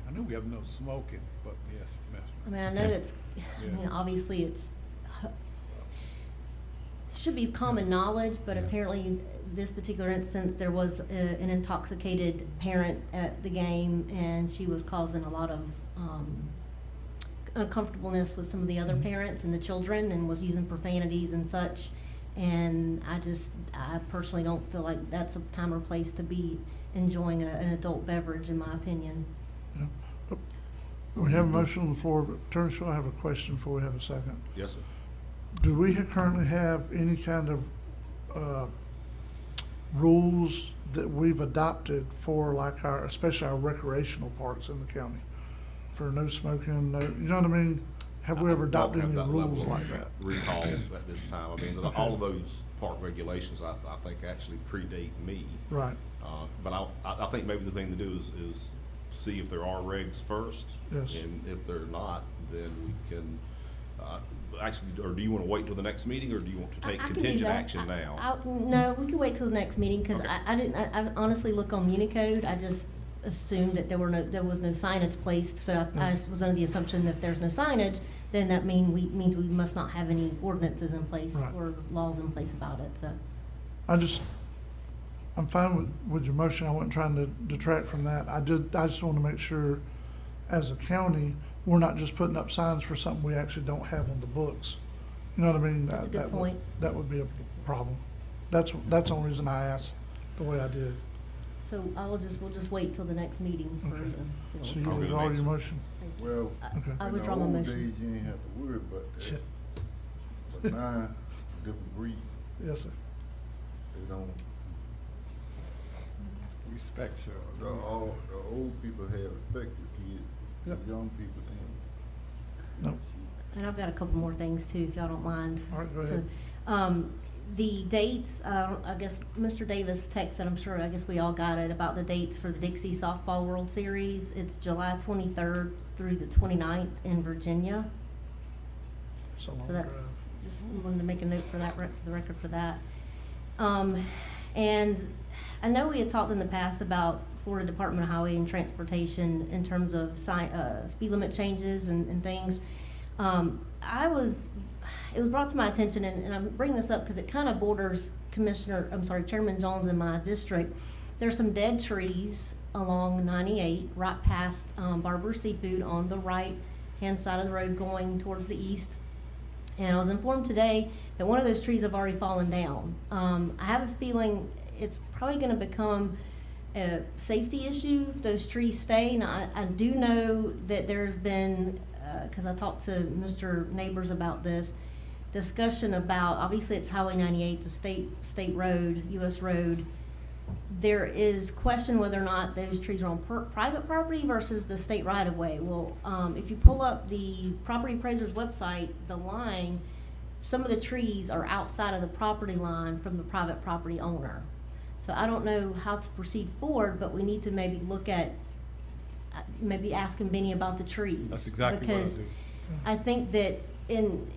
I know we have no smoking, but yes, Master. I mean, I know that's, I Yeah. mean, obviously it's, should be common knowledge, but apparently this particular instance, there was an intoxicated parent at the game, and she was causing a lot of uncomfortableness with some of the other parents and the children, and was using profanities and such. And I personally don't feel like that's a time or place to be enjoying an adult beverage, in my opinion. Yeah. We have a motion on the floor, but Attorney Shaw, I have a question before we have a second. Yes, sir. Do we currently have any kind of rules that we've adopted for like especially our recreational parks in the county? for no smoking, no, you know what I mean? Have we ever I don't adopted have any that level rules of like that? Recall at this time. I mean, all of those park regulations, I think actually predate me. Right, But I think maybe the thing to do is see if there are regs first. Yes. And if they're not, then we can, actually, or do you want to wait till the next meeting, or do you want to take I can do contingent that. action now? No, we can wait till the next meeting, because Okay. I honestly look on Unicode, I just assumed that there was no signage placed, so I was under the assumption that if there's no signage, then that means we must not have any ordinances in place Right. or laws in place about it, so. I'm fine with your motion, I wasn't trying to detract from that. I just want to make sure, as a county, we're not just putting up signs for something we actually don't have on the books. You know what I mean? That's a good That would- point. That would be a problem. That's the only reason I asked the way I did. So we'll just wait till the next meeting for Okay. the. So you Probably withdraw your makes- motion? Well, Okay. I in withdraw the my old motion. days, you ain't have to worry about that. Shit. But now, different breed, Yes, sir. they don't, Respect, sir. the old people have respect for kids, the Yep. young people don't. No, And I've got a couple more things too, if y'all don't mind. all right, go ahead. The dates, I guess Mr. Davis texted, I'm sure, I guess we all got it, about the dates for the Dixie Softball World Series. It's July 23rd through the 29th in Virginia. So long So that's, drive. just wanted to make a note for that, for the record for that. And I know we had talked in the past about Florida Department of Highway and Transportation in terms of speed limit changes and things. It was brought to my attention, and I'm bringing this up because it kind of borders Chairman Jones in my district. There's some dead trees along 98, right past Barber Seafood on the right-hand side of the road going towards the east. And I was informed today that one of those trees have already fallen down. I have a feeling it's probably going to become a safety issue if those trees stay. Now, I do know that there's been, because I talked to Mr. Neighbors about this, discussion about, obviously it's Highway 98, it's a state road, U.S. road. There is question whether or not those trees are on private property versus the state right-of-way. Well, if you pull up the property appraiser's website, the line, some of the trees are outside of the property line from the private property owner. So I don't know how to proceed forward, but we need to maybe look at, maybe asking Benny about the trees. That's exactly what I'll Because do. I think that in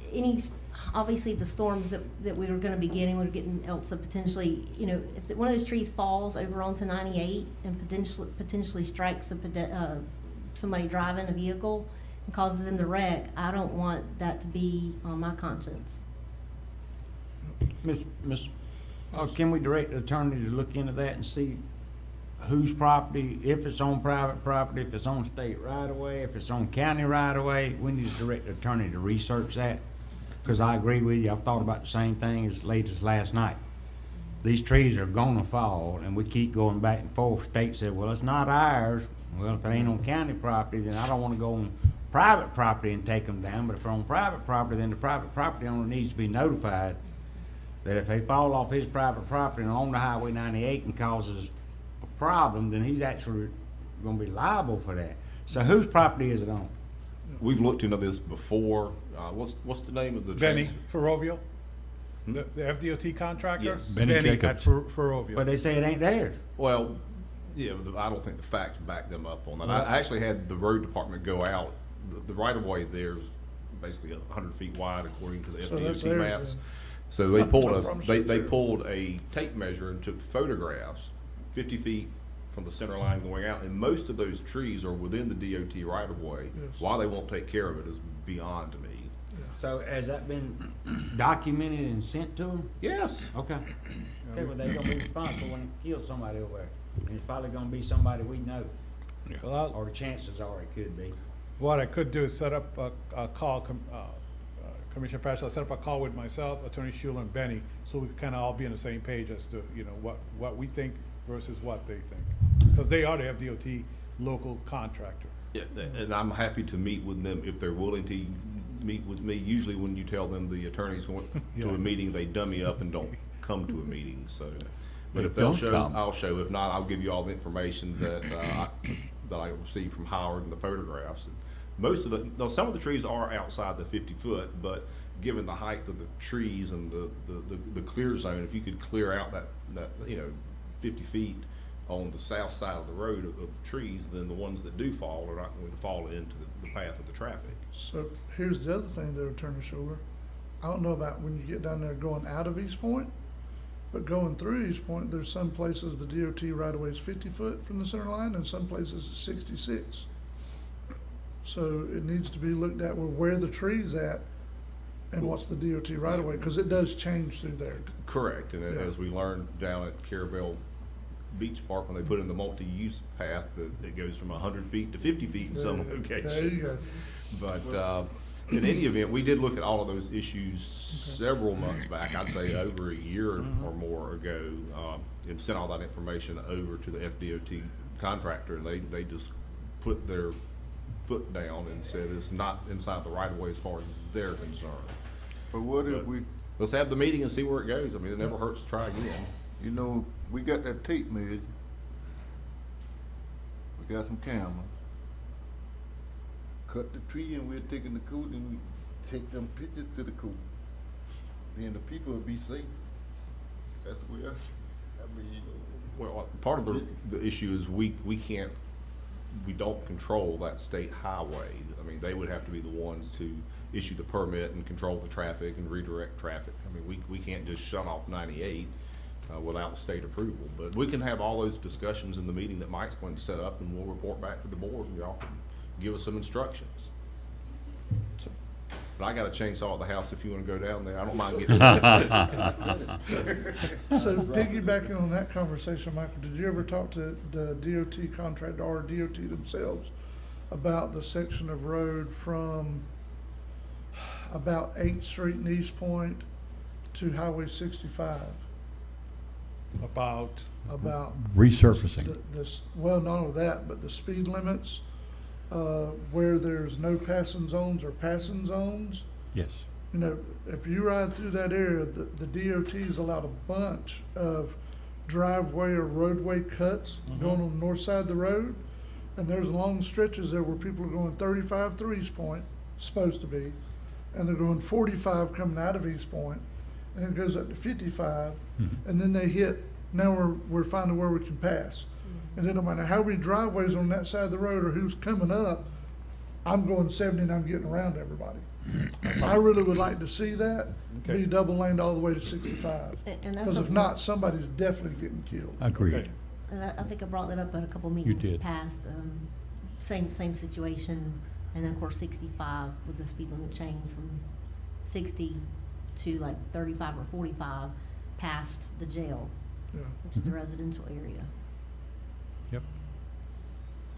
obviously the storms that we were gonna be getting, we're getting Elsa potentially, if one of those trees falls over onto 98 and potentially strikes somebody driving a vehicle and causes them to wreck, I don't want that to be on my conscience. Can we direct the attorney to look into that and see whose property, if it's on private property, if it's on state right of way, if it's on county right of way? We need to direct the attorney to research that, because I agree with you. I've thought about the same thing as late as last night. These trees are gonna fall, and we keep going back and forth. State said, well, it's not ours. Well, if it ain't on county property, then I don't wanna go on private property and take them down. But if they're on private property, then the private property owner needs to be notified that if they fall off his private property and on the Highway 98 and causes a problem, then he's actually gonna be liable for that. So whose property is it on? We've looked into this before. What's the name of the? Benny trans- Ferrovio, the FDOT contractor? Yes. Benny At Jacobs. Ferrovio. But they say it ain't theirs. Well, yeah, I don't think the facts back them up on that. I actually had the road department go out. The right of way there's basically 100 feet wide according to the So that's FDOT theirs, maps. then. So they pulled No us, problem, they sure. pulled a tape measure and took photographs 50 feet from the center line going out, and most of those trees are within the DOT right of way. Yes. Why they won't take care of it is beyond me. So has that been documented and sent to them? Yes. Okay. Okay, well, they're gonna be responsible when it kills somebody over there. And it's probably gonna be somebody we know, Well, or the chances are it could be. what I could do is set up a call, Commissioner Patrick, I'll set up a call with myself, Attorney Schuler, and Benny, so we can kind of all be on the same page as to, what we think versus what they think. Because they are the FDOT local contractor. Yeah, and I'm happy to meet with them if they're willing to meet with me. Usually when you tell them the attorney's going to Yeah. a meeting, they dummy up and don't come to a meeting, so. But They if they'll don't show, come. I'll show. If not, I'll give you all the information that I received from Howard and the photographs. most of now some of the trees are outside the 50-foot, but given the height of the trees and the clear zone, if you could clear out that 50 feet on the south side of the road of the trees, then the ones that do fall are not going to fall into the path of the traffic. So here's the other thing though, Attorney Schuler. I don't know about when you get down there going out of East Point, but going through East Point, there's some places the DOT right of way is 50 foot from the center line and some places it's 66. So it needs to be looked at where the tree's at and what's the DOT right of way, because it does change through there. Correct, and Yeah. as we learned down at Caravelle Beach Park, when they put in the multi-use path, it goes from 100 feet to 50 feet in some locations. There you go. But in any event, we did look at all of those issues several months back, I'd say over a year or more ago, and sent all that information over to the FDOT contractor, and they just put their foot down and said it's not inside the right of way as far as they're concerned. But what if But we, let's have the meeting and see where it goes. I mean, it never hurts to try again. you know, we got that tape measure. We got some cameras. Cut the tree and we're taking the coat and we take them pictures to the coat. Then the people will be safe. That's the way I mean, you know. Well, part of the issue is we don't control that state highway. I mean, they would have to be the ones to issue the permit and control the traffic and redirect traffic. I mean, we can't just shut off 98 without state approval. But we can have all those discussions in the meeting that Mike's going to set up, and we'll report back to the board, and y'all can give us some instructions. But I got a chainsaw at the house if you want to go down there. I don't mind getting So piggybacking on that conversation, Michael, did you ever talk to the DOT contractor or DOT themselves about the section of road from about 8th Street and East Point to Highway 65? About, About Resurfacing. well, not only that, but the speed limits, where there's no passing zones or passing zones. Yes. You know, if you ride through that area, the DOT's allowed a bunch of driveway or roadway cuts going on the north side of the road. And there's long stretches there where people are going 35 through East Point, supposed to be, and they're going 45 coming out of East Point, and it goes up to 55, and then they hit, now we're finding where we can pass. And then no matter how many driveways on that side of the road or who's coming up, I'm going 70 and I'm getting around everybody. I really would like to see that be Okay. double laned all the way to 65. And that's Because if something- not, somebody's definitely getting killed. Agreed. Okay. And I think I brought that up at a couple meetings did. past, same situation. And then of course 65 with the speed limit change from 60 to like 35 or 45 past the jail, Yeah. which is the residential area. Yep.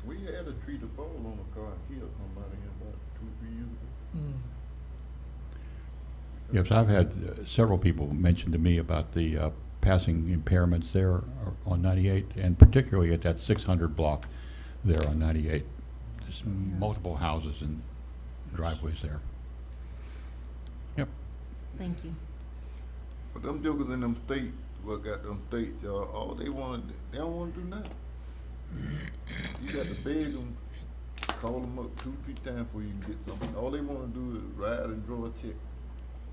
We had a tree to fall on a car and kill somebody about 2-3 years ago. Mm. Yes, I've had several people mention to me about the passing impairments there on 98, and particularly at that 600 block there on 98. There's multiple houses and driveways there. Yep. Thank you. But them jokers in them states, what got them states, all they they don't wanna do nothing. You got to beg them, call them up 2-3 times before you can get something. All they wanna do is ride and draw a check.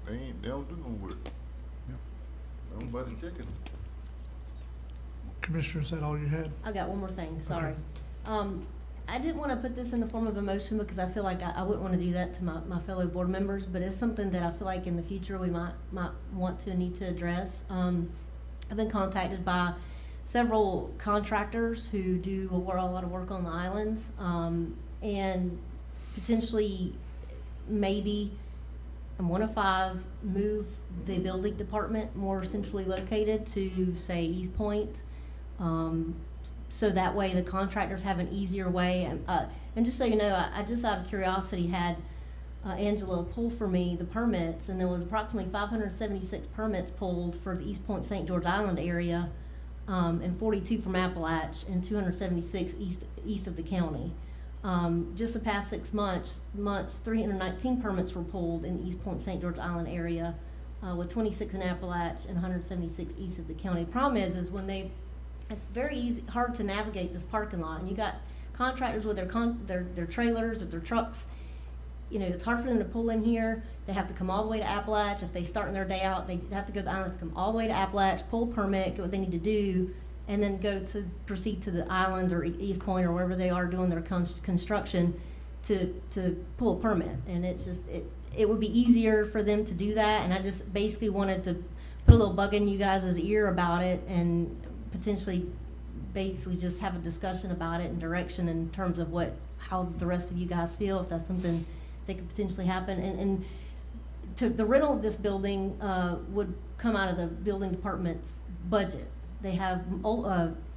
They don't do no work. Nobody checking them. Commissioner, is that all you had? I got one more thing, sorry. I didn't want to put this in the form of a motion because I feel like I wouldn't want to do that to my fellow board members, but it's something that I feel like in the future we might want to need to address. I've been contacted by several contractors who do a lot of work on the islands, and potentially maybe in 1 of 5 move the building department more centrally located to, say, East Point. So that way the contractors have an easier way. And just so you know, I just out of curiosity had Angela pull for me the permits, and there was approximately 576 permits pulled for the East Point St. George Island area, and 42 from Appalach, and 276 east of the county. Just the past 6 months, 319 permits were pulled in the East Point St. George Island area, with 26 in Appalach and 176 east of the county. The problem is when it's very hard to navigate this parking lot, and you got contractors with their trailers or their trucks, you know, it's hard for them to pull in here. They have to come all the way to Appalach. If they start their day out, they have to go to the islands, come all the way to Appalach, pull a permit, get what they need to do, and then proceed to the island or East Point or wherever they are doing their construction to pull a permit. And it's just, it would be easier for them to do that, and I just basically wanted to put a little bug in you guys' ear about it and potentially basically just have a discussion about it and direction in terms of how the rest of you guys feel, if that's something that could potentially happen. And the rental of this building would come out of the building department's budget. They have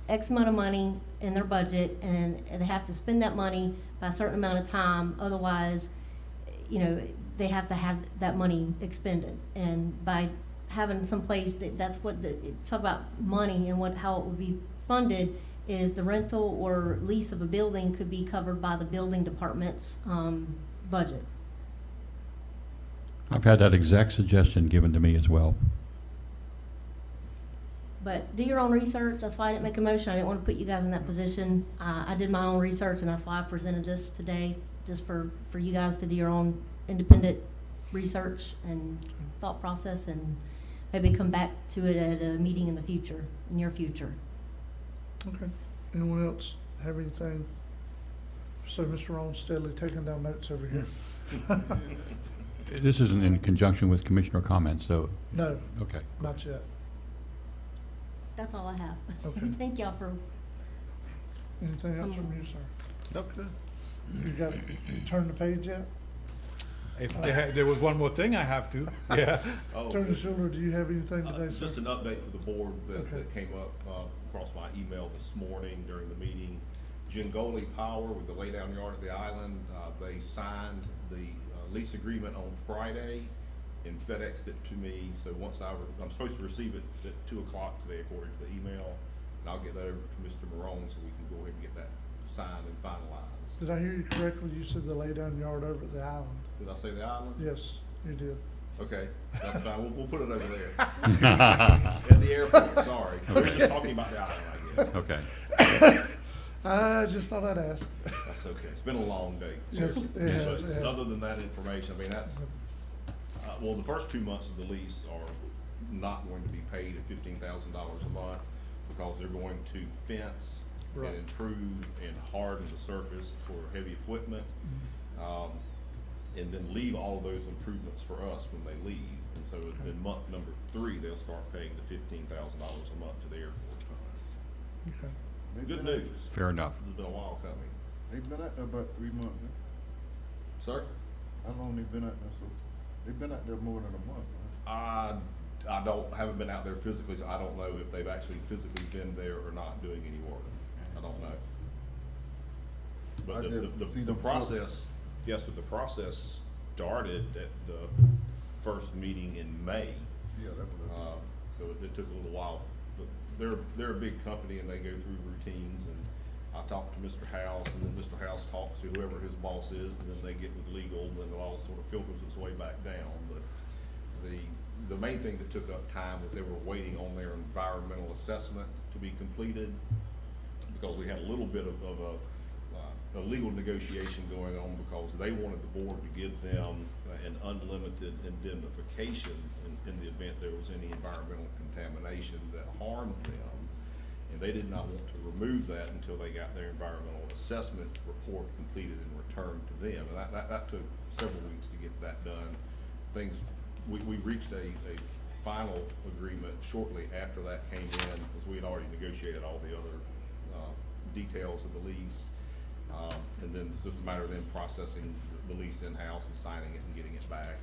X amount of money in their budget, and they have to spend that money by a certain amount of time, otherwise, you know, they have to have that money expended. And by having some place that's what talk about money and how it would be funded is the rental or lease of a building could be covered by the building department's budget. I've had that exact suggestion given to me as well. But do your own research. That's why I didn't make a motion. I didn't want to put you guys in that position. I did my own research, and that's why I presented this today, just for you guys to do your own independent research and thought process, and maybe come back to it at a meeting in the future, near future. Okay. Anyone else have anything? So Mr. Ron steadily taking down notes over here. This isn't in conjunction with commissioner comments, so, No, okay. not yet. That's all I have. Okay. Thank y'all for. Anything else from you, sir? Nope. You got, turn the page yet? If there was one more thing I have to, yeah. Oh, Attorney Schuler, do you have anything today, sir? Just an update for the board Okay. that came up across my email this morning during the meeting. Jingoli Power with the laydown yard at the island, they signed the lease agreement on Friday and FedExed it to me. So once I'm supposed to receive it at 2 o'clock today according to the email, and I'll get that over to Mr. Marone so we can go ahead and get that signed and finalized. Did I hear you correctly? You said the laydown yard over at the island? Did I say the island? Yes, you did. Okay, that's fine. We'll put it over there. At the airport, sorry. We were just talking about the island, I guess. Okay. I just thought I'd ask. That's okay. It's been a long day. Yes, sir. it has, But it has. Other than that information, I mean, that's, well, the first 2 months of the lease are not going to be paid at $15,000 a month because they're going to fence Right. and improve and harden the surface for heavy equipment. And then leave all of those improvements for us when they leave. And so in month number 3, they'll start paying the $15,000 a month to the airport fund. Okay. They've Good been out- news. Fair enough. It's been a while coming. They've been out there about 3 months, huh? Sir? How long they been out there, so, they've been out there more than a month, huh? I haven't been out there physically, so I don't know if they've actually physically been there or not doing any work. I don't know. But I just see the them process, yes, sir, the process started at the first meeting in May. Yeah, that was, So it took a little while, but they're a big company and they go through routines, and I talked to Mr. House, and then Mr. House talks to whoever his boss is, and then they get with legal, and then it all sort of filters its way back down. But the main thing that took up time was they were waiting on their environmental assessment to be completed, because we had a little bit of a legal negotiation going on, because they wanted the board to give them an unlimited indemnification in the event there was any environmental contamination that harmed them. And they did not want to remove that until they got their environmental assessment report completed and returned to them. And that took several weeks to get that done. We reached a final agreement shortly after that came in, because we had already negotiated all the other details of the lease. And then it's just a matter of them processing the lease in-house and signing it and getting it back.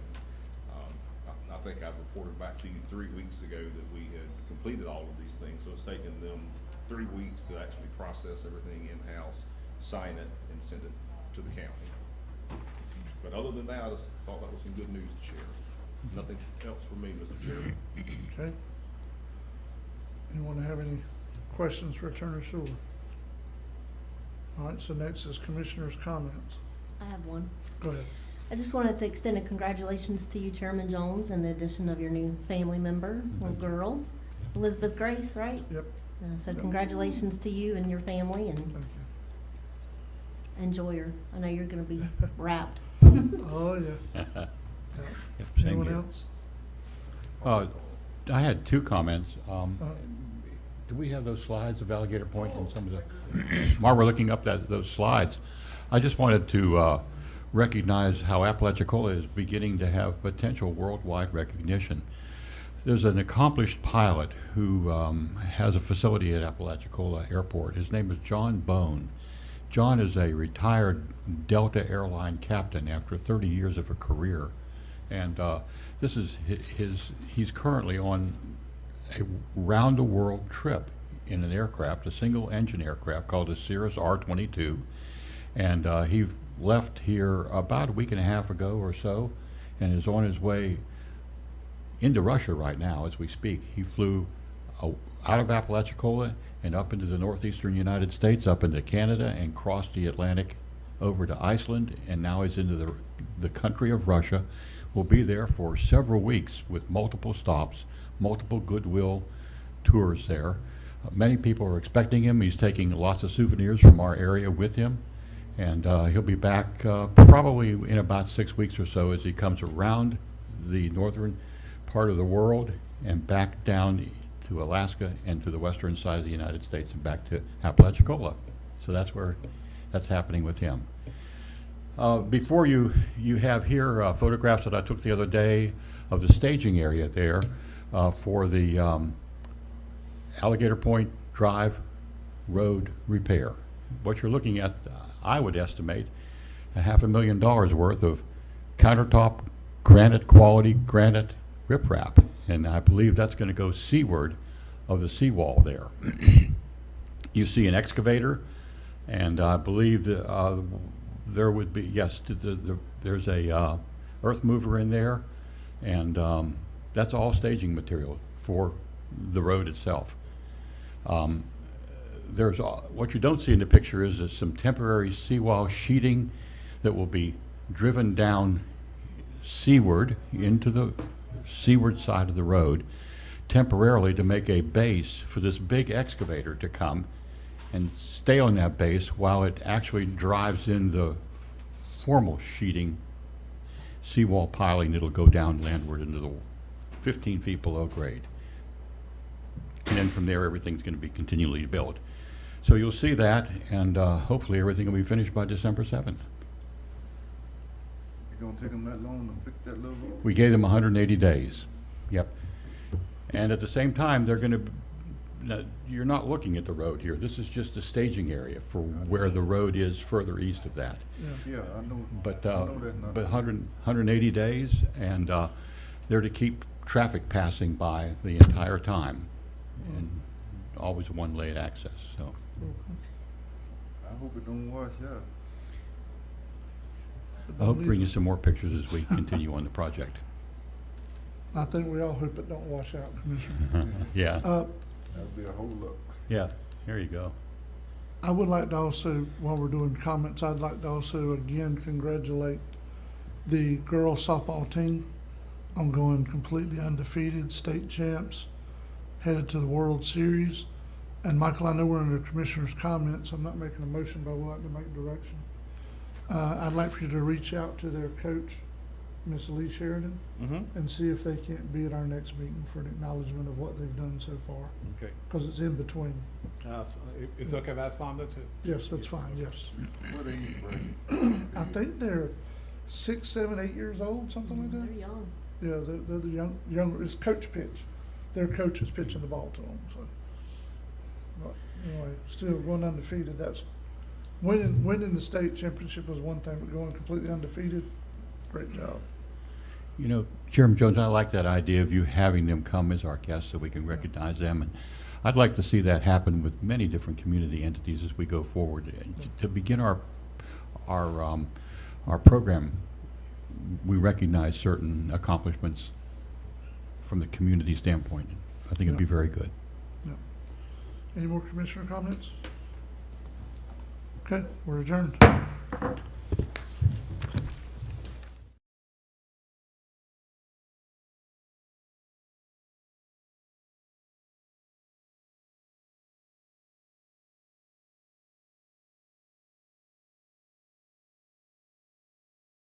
I think I reported back to you 3 weeks ago that we had completed all of these things, so it's taken them 3 weeks to actually process everything in-house, sign it, and send it to the county. But other than that, I just thought that was some good news to share. Nothing else for me, Mr. Chairman. Okay. Anyone have any questions for Attorney Schuler? All right, so next is Commissioner's comments. I have one. Go ahead. I just wanted to extend a congratulations to you, Chairman Jones, and the addition of your new family member, little girl, Elizabeth Grace, right? Yep, So congratulations to you and your family, and thank you. enjoy her. I know you're gonna be wrapped. Oh, yeah. Yep, same Anyone here. else? I had two comments. Uh, Do we have those slides of Alligator Point and some of the, while we're looking up those slides, I just wanted to recognize how Apalachicola is beginning to have potential worldwide recognition. There's an accomplished pilot who has a facility at Apalachicola Airport. His name is John Bone. John is a retired Delta Airline captain after 30 years of a career. And this is he's currently on a round-the-world trip in an aircraft, a single-engine aircraft called a Cirrus R-22. And he left here about a week and a half ago or so and is on his way into Russia right now as we speak. He flew out of Apalachicola and up into the northeastern United States, up into Canada, and crossed the Atlantic over to Iceland, and now he's into the country of Russia. Will be there for several weeks with multiple stops, multiple goodwill tours there. Many people are expecting him. He's taking lots of souvenirs from our area with him, and he'll be back probably in about 6 weeks or so as he comes around the northern part of the world and back down to Alaska and to the western side of the United States and back to Apalachicola. So that's where that's happening with him. Before you have here photographs that I took the other day of the staging area there for the Alligator Point Drive road repair. What you're looking at, I would estimate, $500,000 worth of countertop granite quality granite riprap, and I believe that's going to go seaward of the seawall there. You see an excavator, and I believe that there would be, yes, there's a earth mover in there, and that's all staging material for the road itself. There's what you don't see in the picture is some temporary seawall sheeting that will be driven down seaward into the seaward side of the road temporarily to make a base for this big excavator to come and stay on that base while it actually drives in the formal sheeting seawall piling that'll go down landward into the 15 feet below grade. And then from there, everything's going to be continually built. So you'll see that, and hopefully everything will be finished by December 7th. You gonna take them that long to fix that little road? We gave them 180 days. Yep. And at the same time, they're going to, you're not looking at the road here. This is just a staging area for where the road is further east of that. Yeah. Yeah, I know. But, I know that's not. 180 days, and they're to keep traffic passing by the entire time, and always one-lane access, so. I hope it don't wash out. I hope to bring you some more pictures as we continue on the project. I think we all hope it don't wash out, Commissioner. Yeah, That'll be a whole lot. yeah, there you go. I would like to also, while we're doing comments, I'd like to also again congratulate the girls softball team on going completely undefeated, state champs, headed to the World Series. And Michael, I know we're under Commissioner's comments. I'm not making a motion, but I would like to make direction. I'd like for you to reach out to their coach, Miss Lee Sheridan, and see if they can't be at our next meeting for an acknowledgement of what they've done so far, Okay. because it's in between. So it's okay if I ask Fonda to? Yes, that's fine, yes. What age bracket? I think they're 6, 7, 8 years old, something like They're that. young. Yeah, they're the younger, it's coach pitch. Their coach is pitching the ball to them, so. But anyway, still going undefeated, that's, winning the state championship was one thing, but going completely undefeated, great job. You know, Chairman Jones, I like that idea of you having them come as our guests so we can recognize them. And I'd like to see that happen with many different community entities as we go forward. To begin our program, we recognize certain accomplishments from the community standpoint. I think it'd be very good. Yeah. Any more commissioner comments? Okay, we're adjourned.